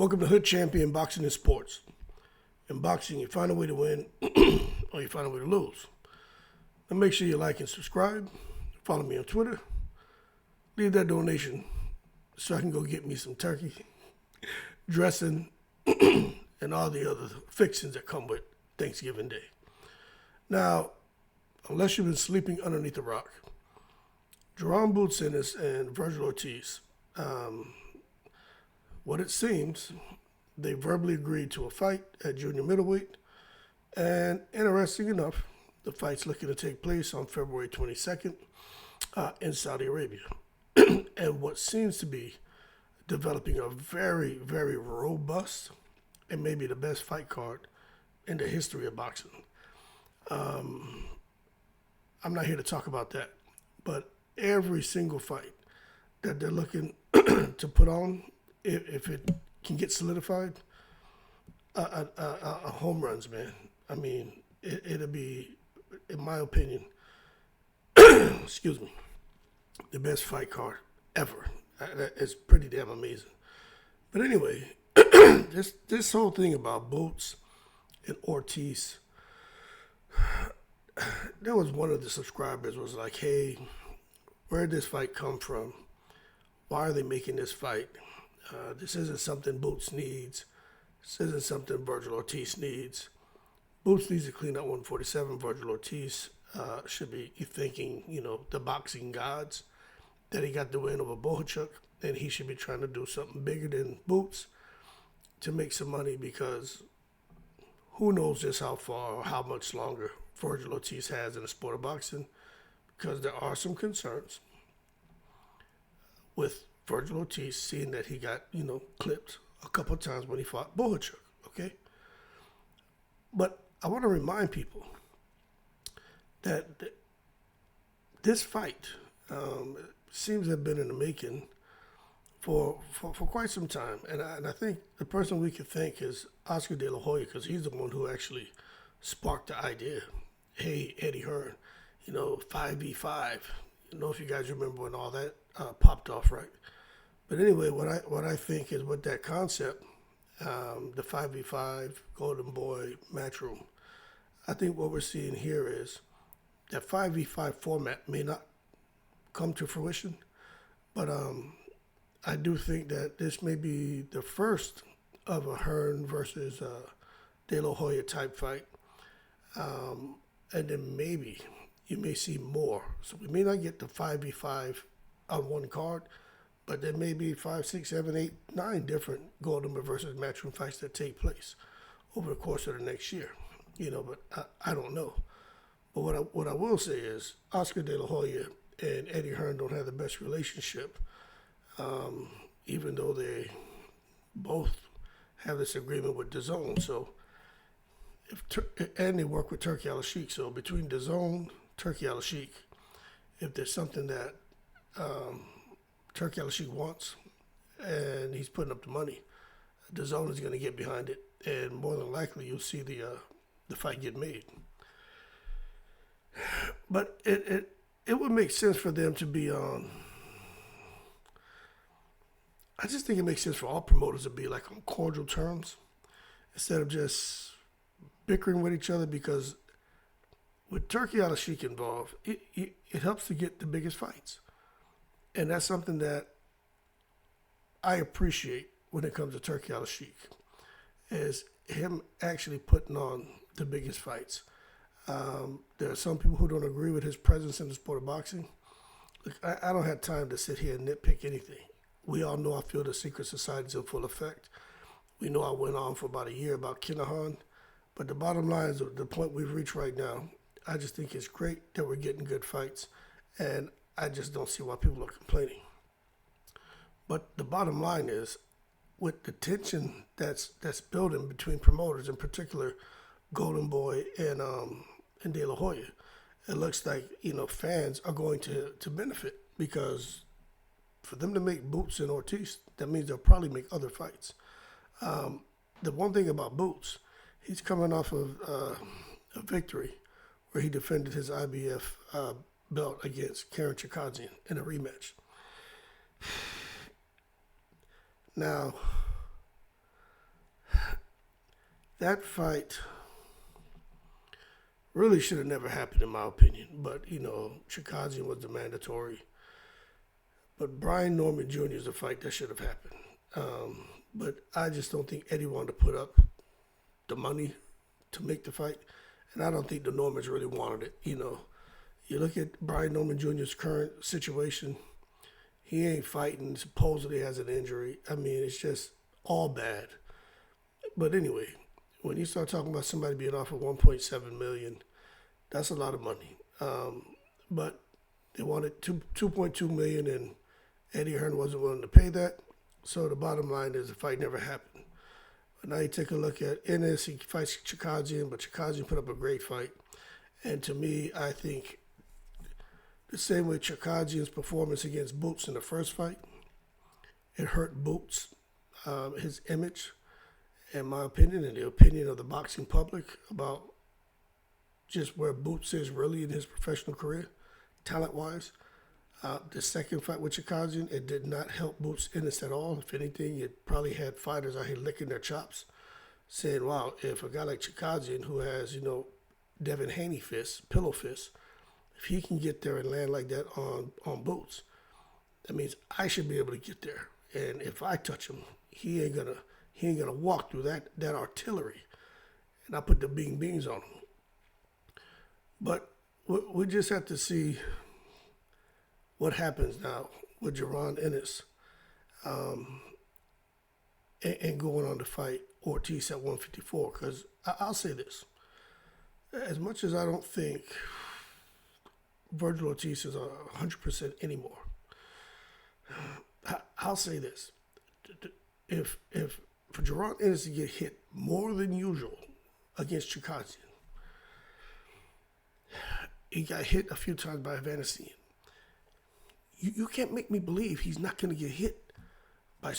Welcome to Hood Champion Boxing and Sports. In boxing, you find a way to win or you find a way to lose. Now make sure you like and subscribe. Follow me on Twitter. Leave that donation so I can go get me some turkey, dressing, and all the other fixings that come with Thanksgiving Day. Now, unless you've been sleeping underneath a rock, Jaron Ennis and Virgil Ortiz, what it seems, they verbally agreed to a fight at junior middleweight. And interesting enough, the fight's looking to take place on February 22nd in Saudi Arabia. And what seems to be developing a very, very robust and maybe the best fight card in the history of boxing. I'm not here to talk about that, but every single fight that they're looking to put on, if it can get solidified, home runs, man. I mean, it'll be, in my opinion, excuse me, the best fight card ever. It's pretty damn amazing. But anyway, this whole thing about Boots and Ortiz, there was one of the subscribers was like, hey, where did this fight come from? Why are they making this fight? This isn't something Boots needs. This isn't something Virgil Ortiz needs. Boots needs to clean up 147. Virgil Ortiz should be thanking, the boxing gods that he got the win over Bohachuk, and he should be trying to do something bigger than Boots to make some money, because who knows just how far or how much longer Virgil Ortiz has in the sport of boxing, because there are some concerns with Virgil Ortiz, seeing that he got, clipped a couple of times when he fought Bohachuk, okay? But I want to remind people that this fight seems to have been in the making for quite some time. And I think the person we could thank is Oscar De La Hoya, because he's the one who actually sparked the idea. Hey, Eddie Hearn, 5v5. If you guys remember when all that popped off, right? But anyway, what I think is with that concept, the 5v5 Golden Boy matchroom, I think what we're seeing here is that 5v5 format may not come to fruition, but I do think that this may be the first of a Hearn versus De La Hoya type fight, and then maybe you may see more. So we may not get the 5v5 on one card, but there may be 5, 6, 7, 8, 9 different Golden Boy versus matchroom fights that take place over the course of the next year. But I don't know. But what I will say is Oscar De La Hoya and Eddie Hearn don't have the best relationship, even though they both have this agreement with DAZN. So and they work with Turki Al-Sheikh. So between DAZN, Turki Al-Sheikh, if there's something that Turki Al-Sheikh wants and he's putting up the money, DAZN is going to get behind it, and more than likely you'll see the fight get made. But it would make sense for them to be on. I just think it makes sense for all promoters to be like on cordial terms instead of just bickering with each other, because with Turki Al-Sheikh involved, it helps to get the biggest fights. And that's something that I appreciate when it comes to Turki Al-Sheikh, is him actually putting on the biggest fights. There are some people who don't agree with his presence in the sport of boxing. Look, I don't have time to sit here and nitpick anything. We all know I feel the secret society's in full effect. We know I went on for about a year about Kinahan. But the bottom line is the point we've reached right now. I just think it's great that we're getting good fights. And I just don't see why people are complaining. But the bottom line is, with the tension that's building between promoters, in particular Golden Boy and De La Hoya, it looks like fans are going to benefit, because for them to make Boots and Ortiz, that means they'll probably make other fights. The one thing about Boots, he's coming off of a victory where he defended his IBF belt against Karen Chikadzian in a rematch. Now, that fight really should have never happened, in my opinion. But, Chikazian was the mandatory. But Brian Norman Jr. is a fight that should have happened. But I just don't think Eddie wanted to put up the money to make the fight. And I don't think the Normans really wanted it. You look at Brian Norman Jr.'s current situation, he ain't fighting, supposedly has an injury. I mean, it's just all bad. But anyway, when you start talking about somebody being offered $1.7 million, that's a lot of money. But they wanted $2.2 million, and Eddie Hearn wasn't willing to pay that. So the bottom line is the fight never happened. But now you take a look at Ennis, he fights Chikazian, but Chikazian put up a great fight. And to me, I think the same way Chikazian's performance against Boots in the first fight, it hurt Boots, his image, in my opinion, and the opinion of the boxing public about just where Boots is really in his professional career, talent-wise. The second fight with Chikazian, it did not help Boots Ennis at all. If anything, it probably had fighters out here licking their chops, saying, wow, if a guy like Chikazian, who has, Devin Haney fists, pillow fists, if he can get there and land like that on Boots, that means I should be able to get there. And if I touch him, he ain't gonna walk through that artillery. And I put the beans on him. But we just have to see what happens now with Jaron Ennis and going on to fight Ortiz at 154. Because I'll say this. As much as I don't think Virgil Ortiz is 100% anymore, I'll say this. If for Jaron Ennis to get hit more than usual against Chikazian, he got hit a few times by Vanessian. You can't make me believe he's not going to get hit by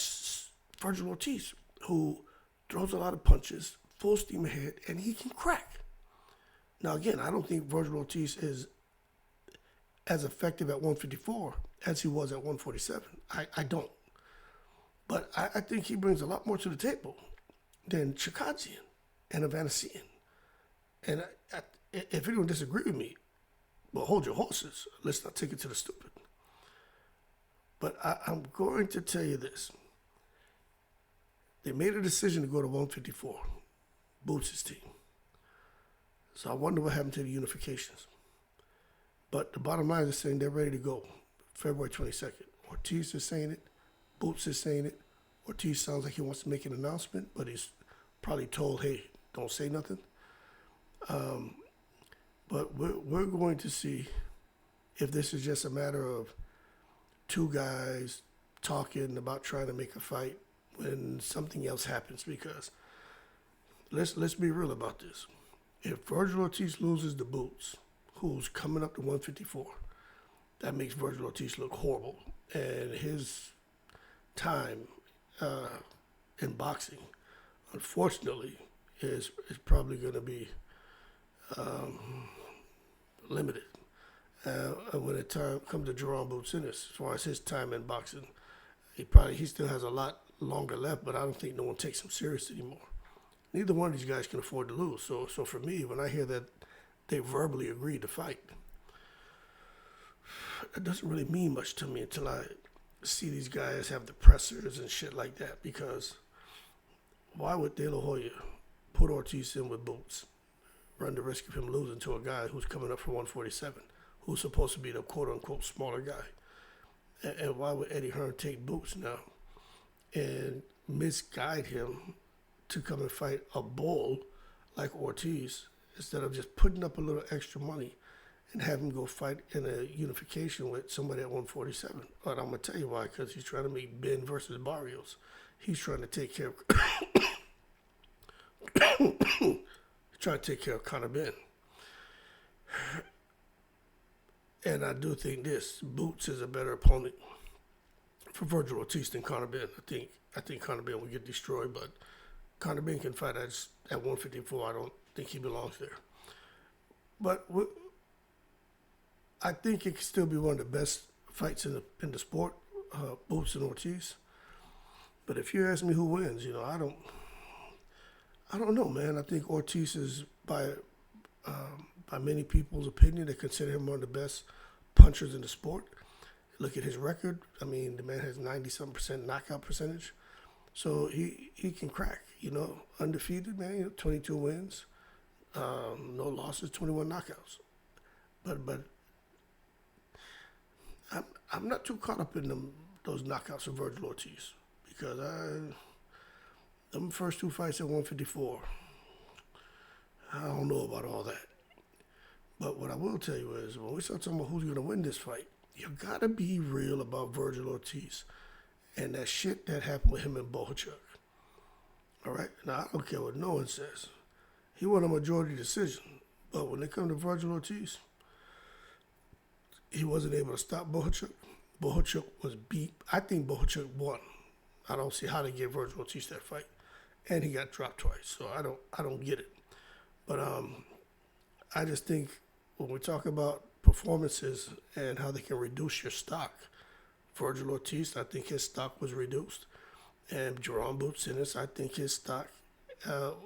Virgil Ortiz, who throws a lot of punches, full steam ahead, and he can crack. Now, again, I don't think Virgil Ortiz is as effective at 154 as he was at 147. I don't. But I think he brings a lot more to the table than Chikazian and Vanessian. And if anyone disagree with me, well, hold your horses. Let's not take it to the stupid. But I'm going to tell you this. They made a decision to go to 154, Boots' team. So I wonder what happened to the unifications. But the bottom line is saying they're ready to go February 22nd. Ortiz is saying it. Boots is saying it. Ortiz sounds like he wants to make an announcement, but he's probably told, hey, don't say nothing. But we're going to see if this is just a matter of two guys talking about trying to make a fight when something else happens. Because let's be real about this. If Virgil Ortiz loses the Boots, who's coming up to 154, that makes Virgil Ortiz look horrible. And his time in boxing, unfortunately, is probably going to be limited. When it comes to Jaron Boots Ennis, as far as his time in boxing, he still has a lot longer left, but I don't think no one takes him serious anymore. Neither one of these guys can afford to lose. So for me, when I hear that they verbally agreed to fight, it doesn't really mean much to me until I see these guys have the pressers and shit like that. Because why would De La Hoya put Ortiz in with Boots, run the risk of him losing to a guy who's coming up from 147, who's supposed to be the quote-unquote smaller guy? And why would Eddie Hearn take Boots now and misguide him to come and fight a bull like Ortiz instead of just putting up a little extra money and have him go fight in a unification with somebody at 147? But I'm going to tell you why, because he's trying to make Ben versus Barrios. He's trying to take care of Conor Ben. And I do think Boots is a better opponent for Virgil Ortiz than Conor Ben. I think Conor Ben will get destroyed, but Conor Ben can fight at 154. I don't think he belongs there. But I think it can still be one of the best fights in the sport, Boots and Ortiz. But if you ask me who wins, I I don't know, man. I think Ortiz is by many people's opinion, they consider him one of the best punchers in the sport. Look at his record. I mean, the man has 90-something% knockout percentage. So he can crack, undefeated, man, 22 wins, no losses, 21 knockouts. But I'm not too caught up in those knockouts of Virgil Ortiz because them first two fights at 154, I don't know about all that. But what I will tell you is when we start talking about who's going to win this fight, you got to be real about Virgil Ortiz and that shit that happened with him and Bohachuk. All right? Now, I don't care what no one says. He won a majority decision. But when it comes to Virgil Ortiz, he wasn't able to stop Bohachuk. Bohachuk was beat. I think Bohachuk won. I don't see how they gave Virgil Ortiz that fight. And he got dropped twice. So I don't get it. But I just think when we talk about performances and how they can reduce your stock, Virgil Ortiz, I think his stock was reduced. And Jaron Ennis, I think his stock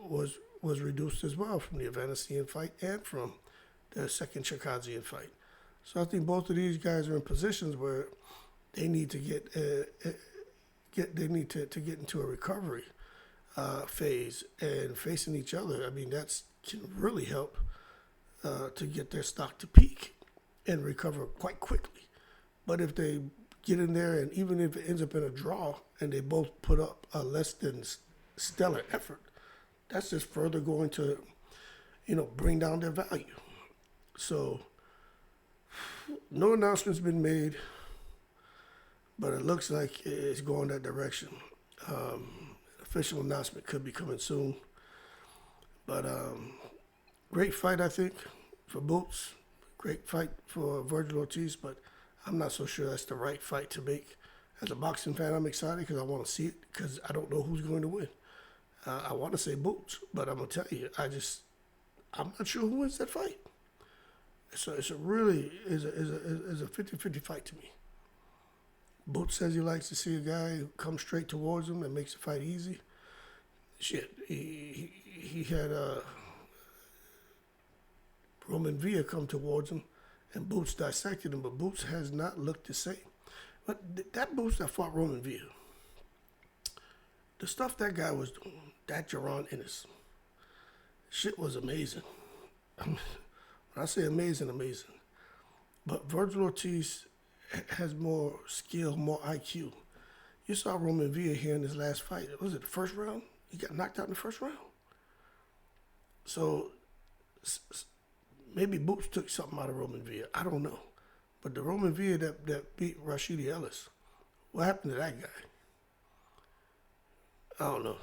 was reduced as well from the Evanesian fight and from the second Chikadzian fight. So I think both of these guys are in positions where they need to get into a recovery phase, and facing each other. I mean, that can really help to get their stock to peak and recover quite quickly. But if they get in there, and even if it ends up in a draw, and they both put up a less than stellar effort, that's just further going to, bring down their value. So, no announcement's been made, but it looks like it's going that direction. Official announcement could be coming soon. But great fight, I think, for Boots. Great fight for Virgil Ortiz, but I'm not so sure that's the right fight to make. As a boxing fan, I'm excited because I want to see it because I don't know who's going to win. I want to say Boots, but I'm going to tell you, I'm not sure who wins that fight. So it's a 50-50 fight to me. Boots says he likes to see a guy who comes straight towards him and makes the fight easy. Shit, he had Roman Villa come towards him, and Boots dissected him, but Boots has not looked the same. But that Boots that fought Roman Villa, the stuff that guy was doing, that Jaron Ennis, shit was amazing. When I say amazing, amazing. But Virgil Ortiz has more skill, more IQ. You saw Roman Villa here in his last fight. Was it the first round? He got knocked out in the first round. So maybe Boots took something out of Roman Villa. I don't know. But the Roman Villa that beat Rashidi Ellis, what happened to that guy? I don't know.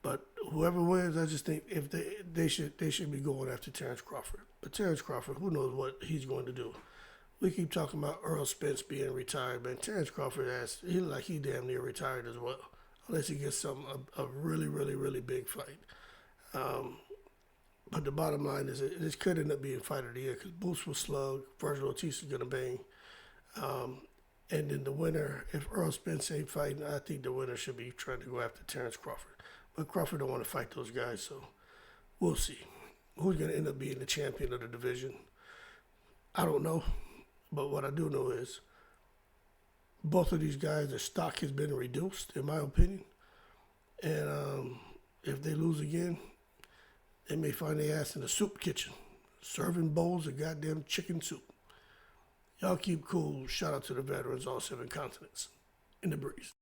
But whoever wins, I just think if they should be going after Terrence Crawford. But Terrence Crawford, who knows what he's going to do? We keep talking about Earl Spence being retired, man. Terrence Crawford he damn near retired as well, unless he gets a really, really, really big fight. But the bottom line is this could end up being fight of the year because Boots will slug, Virgil Ortiz is going to bang. And then the winner, if Earl Spence ain't fighting, I think the winner should be trying to go after Terrence Crawford. But Crawford don't want to fight those guys, so we'll see. Who's going to end up being the champion of the division? I don't know. But what I do know is both of these guys, their stock has been reduced, in my opinion. And if they lose again, they may find their ass in the soup kitchen, serving bowls of goddamn chicken soup. Y'all keep cool. Shout out to the veterans, all 7 continents. In the breeze.